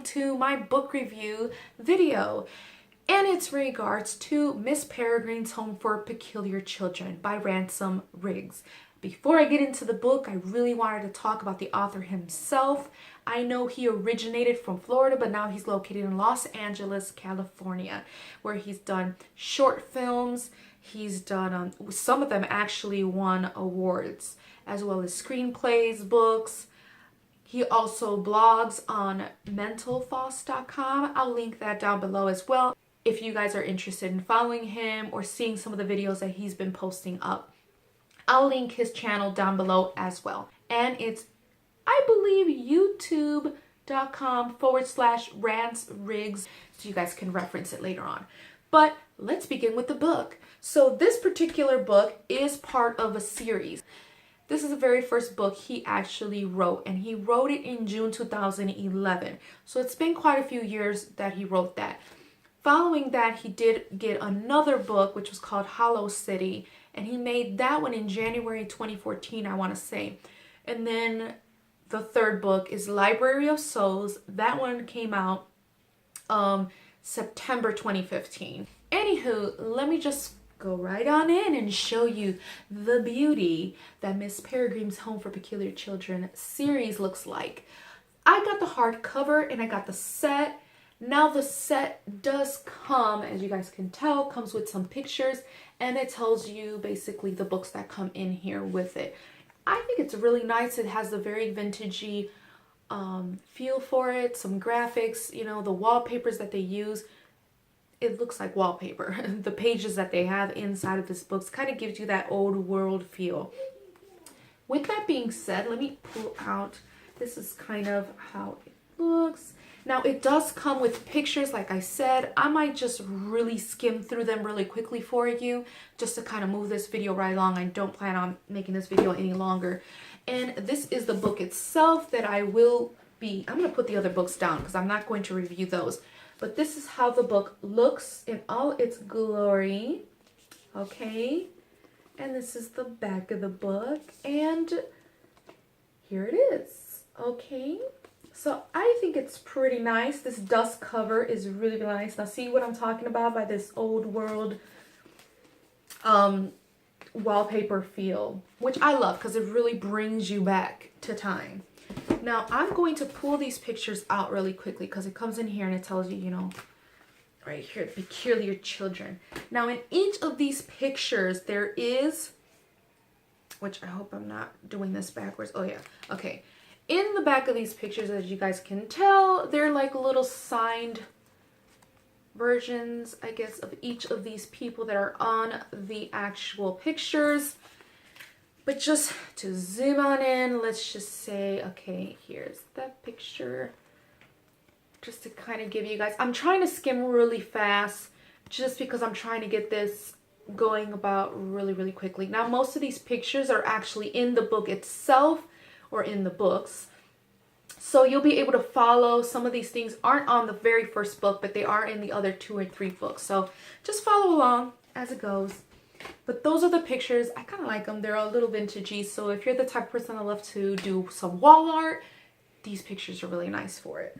to my book review video. And it's in regards to Miss Peregrine's Home for Peculiar Children by Ransom Riggs. Before I get into the book, I really wanted to talk about the author himself. I know he originated from Florida, but now he's located in Los Angeles, California, where he's done short films. He's done, some of them actually won awards, as well as screenplays, books. He also blogs on mentalfloss.com. I'll link that down below as well if you guys are interested in following him or seeing some of the videos that he's been posting up. I'll link his channel down below as well. And it's, I believe, youtube.com/Ransom Riggs, so you guys can reference it later on. But let's begin with the book. So this particular book is part of a series. This is the very first book he actually wrote, and he wrote it in June 2011. So it's been quite a few years that he wrote that. Following that, he did get another book, which was called Hollow City, and he made that one in January 2014, I want to say. And then the third book is Library of Souls. That one came out September 2015. Anywho, let me just go right on in and show you the beauty that Miss Peregrine's Home for Peculiar Children series looks like. I got the hardcover and I got the set. Now the set does come, as you guys can tell, comes with some pictures, and it tells you basically the books that come in here with it. I think it's really nice. It has the very vintagey feel for it, some graphics, you know, the wallpapers that they use. It looks like wallpaper. The pages that they have inside of this book kind of gives you that old world feel. With that being said, let me pull out, this is kind of how it looks. Now it does come with pictures, like I said. I might just really skim through them really quickly for you, just to kind of move this video right along. I don't plan on making this video any longer. And this is the book itself that I'm going to put the other books down because I'm not going to review those. But this is how the book looks in all its glory. Okay. And this is the back of the book. And here it is. Okay. So I think it's pretty nice. This dust cover is really nice. Now see what I'm talking about by this old world wallpaper feel, which I love because it really brings you back to time. Now I'm going to pull these pictures out really quickly because it comes in here and it tells you, you know, right here, Peculiar Children. Now in each of these pictures there is, which I hope I'm not doing this backwards. Oh yeah, okay. In the back of these pictures, as you guys can tell, they're like little signed versions, I guess, of each of these people that are on the actual pictures. But just to zoom on in, let's just say, okay, here's that picture. Just to kind of give you guys, I'm trying to skim really fast just because I'm trying to get this going about really quickly. Now, most of these pictures are actually in the book itself, or in the books, so you'll be able to follow. Some of these things aren't on the very first book, but they are in the other 2 or 3 books, so just follow along as it goes. But those are the pictures. I kind of like them. They're a little vintagey, so if you're the type of person that loves to do some wall art, these pictures are really nice for it.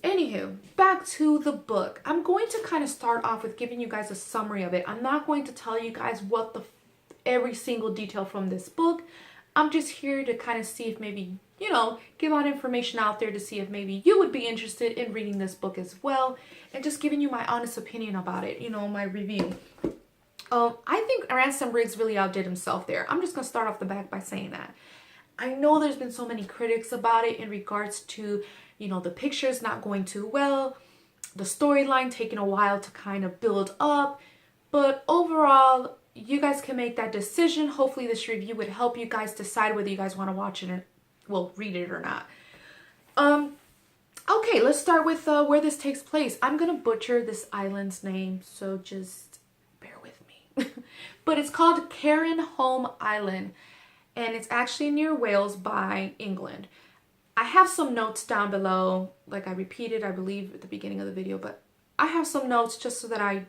Anywho, back to the book. I'm going to kind of start off with giving you guys a summary of it. I'm not going to tell you guys what every single detail from this book. I'm just here to kind of see if maybe, you know, give out information out there to see if maybe you would be interested in reading this book as well, and just giving you my honest opinion about it, you know, my review. I think Ransom Riggs really outdid himself there. I'm just going to start off the back by saying that. I know there's been so many critics about it in regards to, you know, the pictures not going too well, the storyline taking a while to kind of build up, but overall, you guys can make that decision. Hopefully this review would help you guys decide whether you guys want to watch it, well, read it or not. Okay, let's start with where this takes place. I'm gonna butcher this island's name, so just bear with me. But it's called Cairnholm Island, and it's actually near Wales by England. I have some notes down below, like I repeated, I believe, at the beginning of the video, but I have some notes just so that I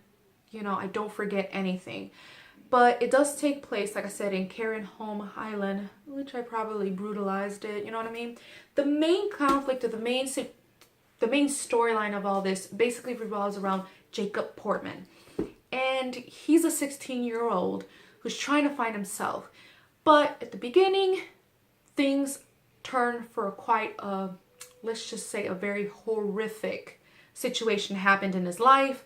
don't forget anything. But it does take place, like I said, in Cairnholm Island, which I probably brutalized it, you know what I mean? The main conflict, or the main the main storyline of all this basically revolves around Jacob Portman. And he's a 16-year-old who's trying to find himself. But at the beginning, things turn for quite a, let's just say, a very horrific situation happened in his life.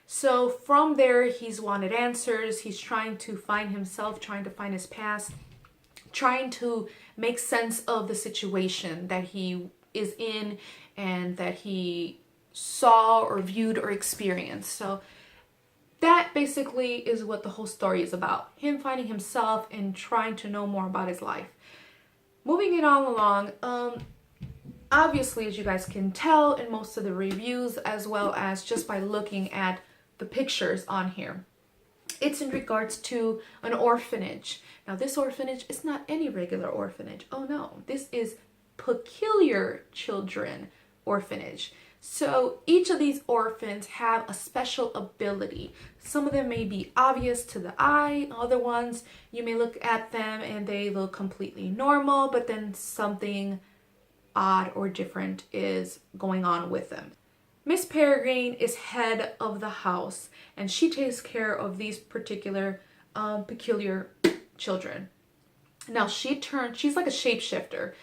So from there, he's wanted answers. He's trying to find himself, trying to find his past, trying to make sense of the situation that he is in and that he saw or viewed or experienced. So that basically is what the whole story is about. Him finding himself and trying to know more about his life. Moving it on along, obviously, as you guys can tell in most of the reviews, as well as just by looking at the pictures on here, it's in regards to an orphanage. Now, this orphanage is not any regular orphanage. Oh no, this is Peculiar Children Orphanage. So each of these orphans have a special ability. Some of them may be obvious to the eye. Other ones, you may look at them and they look completely normal, but then something odd or different is going on with them. Miss Peregrine is head of the house and she takes care of these particular peculiar children. Now she's like a shapeshifter.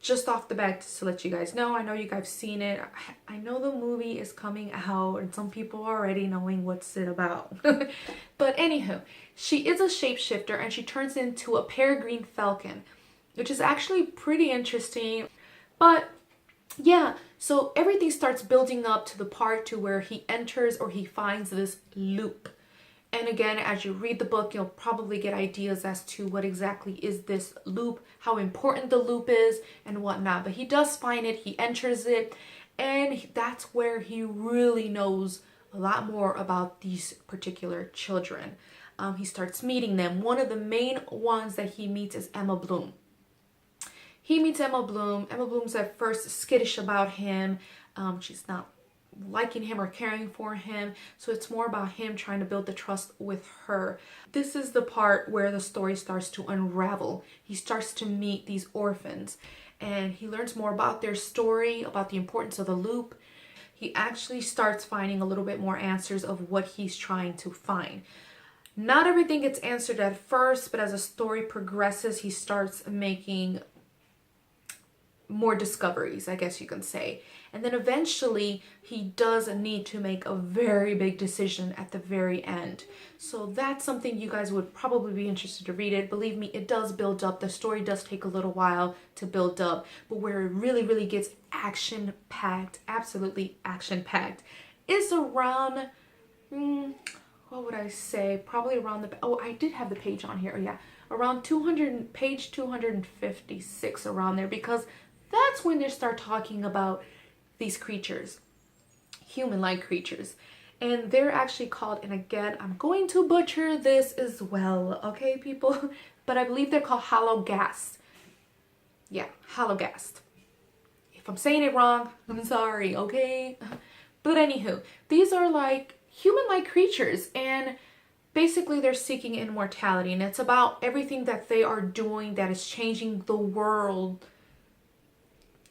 Just off the bat, just to let you guys know, I know you guys have seen it. I know the movie is coming out and some people are already knowing what's it about. But anywho, she is a shapeshifter and she turns into a peregrine falcon, which is actually pretty interesting. But yeah, so everything starts building up to the part to where he enters or he finds this loop. And again, as you read the book, you'll probably get ideas as to what exactly is this loop, how important the loop is, and whatnot. But he does find it, he enters it, and that's where he really knows a lot more about these particular children. He starts meeting them. One of the main ones that he meets is Emma Bloom. He meets Emma Bloom. Emma Bloom's at first skittish about him. She's not liking him or caring for him, so it's more about him trying to build the trust with her. This is the part where the story starts to unravel. He starts to meet these orphans and he learns more about their story, about the importance of the loop. He actually starts finding a little bit more answers of what he's trying to find. Not everything gets answered at first, but as the story progresses, he starts making more discoveries, I guess you can say. And then eventually he does need to make a very big decision at the very end. So that's something you guys would probably be interested to read it. Believe me, it does build up. The story does take a little while to build up, but where it really gets action-packed, absolutely action-packed, is around, what would I say? Probably around the, oh, I did have the page on here. Oh yeah, around page 256, around there, because that's when they start talking about these creatures, human-like creatures. And they're actually called, and again, I'm going to butcher this as well, okay, people? But I believe they're called Hallowghast. Yeah, Hallowghast. If I'm saying it wrong, I'm sorry, okay? But anywho, these are like human-like creatures, and basically they're seeking immortality, and it's about everything that they are doing that is changing the world,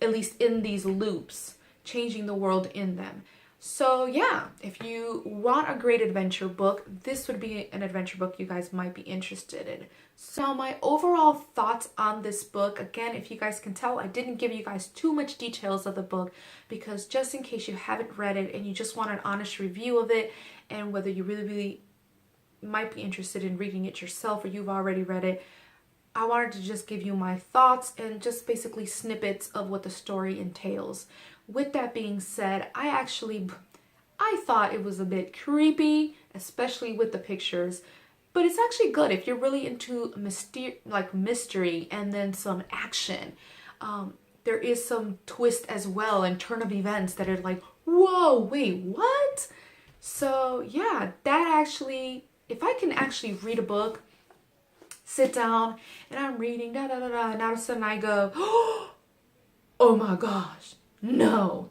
at least in these loops, changing the world in them. So yeah, if you want a great adventure book, this would be an adventure book you guys might be interested in. So my overall thoughts on this book, again, if you guys can tell, I didn't give you guys too much details of the book, because just in case you haven't read it and you just want an honest review of it, and whether you really might be interested in reading it yourself or you've already read it, I wanted to just give you my thoughts and just basically snippets of what the story entails. With that being said, I thought it was a bit creepy, especially with the pictures, but it's actually good if you're really into mystery and then some action. There is some twist as well and turn of events that are like, whoa, wait, what? So yeah, that actually, if I can actually read a book, sit down and I'm reading and all of a sudden I go, oh my gosh, no,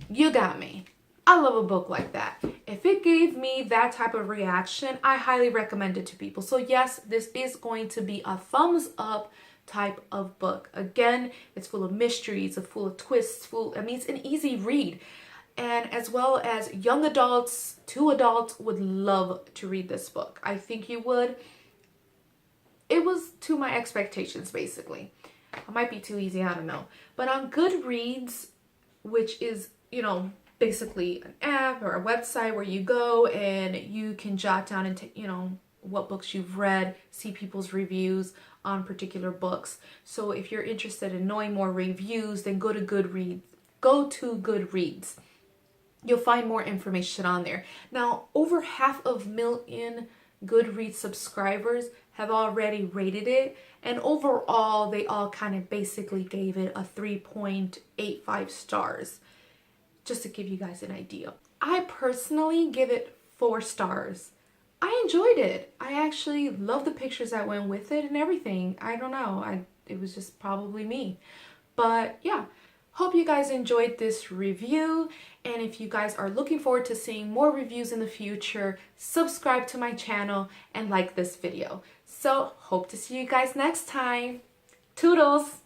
you got me. I love a book like that. If it gave me that type of reaction, I highly recommend it to people. So yes, this is going to be a thumbs up type of book. Again, it's full of mysteries, it's full of twists, it's an easy read. and as well as young adults to adults would love to read this book. I think you would. It was to my expectations, basically. It might be too easy, I don't know. But on Goodreads, which is, you know, basically an app or a website where you go and you can jot down and, you know, what books you've read, see people's reviews on particular books. So if you're interested in knowing more reviews, then go to Goodreads. Go to Goodreads. You'll find more information on there. Now, over 500,000 Goodreads subscribers have already rated it, and overall they all kind of basically gave it a 3.85 stars, just to give you guys an idea. I personally give it 4 stars. I enjoyed it. I actually love the pictures that went with it and everything. I don't know, it was just probably me. But yeah, hope you guys enjoyed this review, and if you guys are looking forward to seeing more reviews in the future, subscribe to my channel and like this video. So hope to see you guys next time. Toodles!